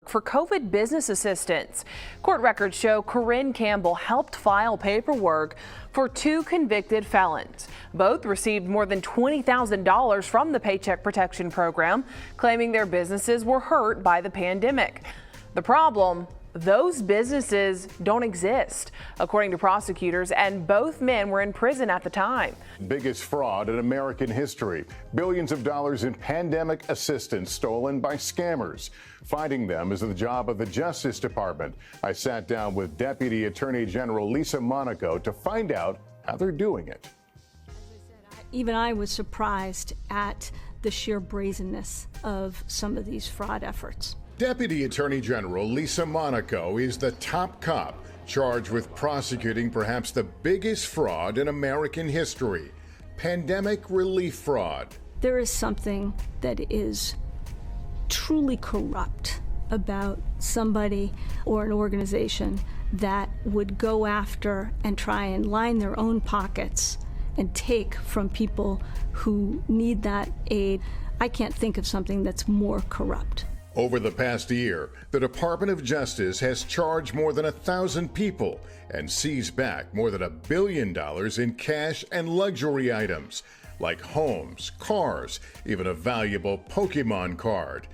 for COVID business assistance. Court records show Corinne Campbell helped file paperwork for 2 convicted felons. Both received more than $20,000 from the Paycheck Protection Program, claiming their businesses were hurt by the pandemic. The problem? Those businesses don't exist, according to prosecutors, and both men were in prison at the time. Biggest fraud in American history. Billions of dollars in pandemic assistance stolen by scammers. Finding them is the job of the Justice Department. I sat down with Deputy Attorney General Lisa Monaco to find out how they're doing it. Even I was surprised at the sheer brazenness of some of these fraud efforts. Deputy Attorney General Lisa Monaco is the top cop charged with prosecuting perhaps the biggest fraud in American history, pandemic relief fraud. There is something that is truly corrupt about somebody or an organization that would go after and try and line their own pockets and take from people who need that aid. I can't think of something that's more corrupt. Over the past year, the Department of Justice has charged more than 1,000 people and seized back more than $1 billion in cash and luxury items, like homes, cars, even a valuable Pokemon card.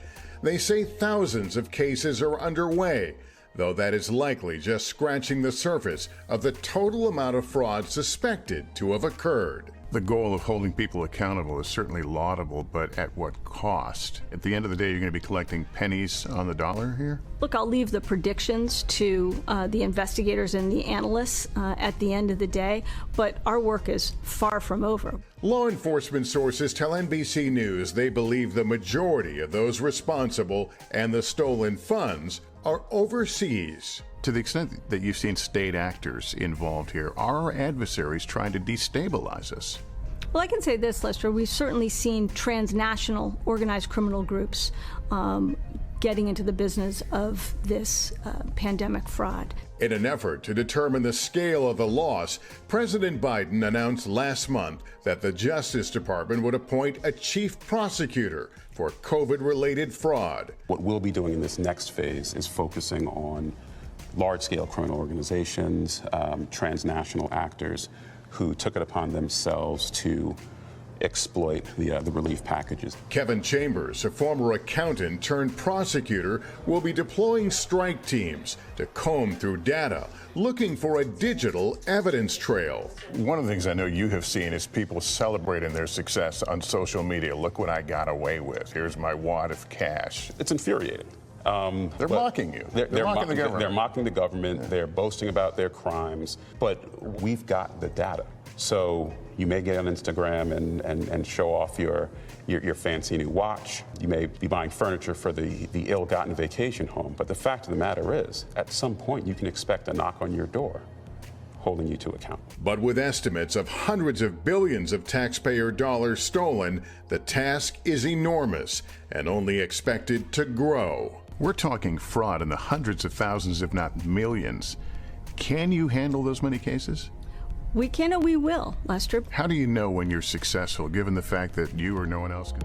They say thousands of cases are underway, though that is likely just scratching the surface of the total amount of fraud suspected to have occurred. The goal of holding people accountable is certainly laudable, but at what cost? At the end of the day, you're going to be collecting pennies on the dollar here? Look, I'll leave the predictions to the investigators and the analysts at the end of the day, but our work is far from over. Law enforcement sources tell NBC News they believe the majority of those responsible and the stolen funds are overseas. To the extent that you've seen state actors involved here, are our adversaries trying to destabilize us? Well, I can say this, Lester. We've certainly seen transnational organized criminal groups getting into the business of this pandemic fraud. In an effort to determine the scale of the loss, President Biden announced last month that the Justice Department would appoint a chief prosecutor for COVID-related fraud. What we'll be doing in this next phase is focusing on large-scale criminal organizations, transnational actors who took it upon themselves to exploit the relief packages. Kevin Chambers, a former accountant turned prosecutor, will be deploying strike teams to comb through data, looking for a digital evidence trail. One of the things I know you have seen is people celebrating their success on social media. Look what I got away with. Here's my wad of cash. It's infuriating. They're mocking you. They're mocking the government. They're mocking the government. Yeah. They're boasting about their crimes. But we've got the data. So you may get on Instagram and show off your fancy new watch. You may be buying furniture for the ill-gotten vacation home. But the fact of the matter is, at some point, you can expect a knock on your door holding you to account. But with estimates of hundreds of billions of taxpayer dollars stolen, the task is enormous and only expected to grow. We're talking fraud in the hundreds of thousands, if not millions. Can you handle those many cases? We can and we will, Lester. How do you know when you're successful, given the fact that you or no one else can?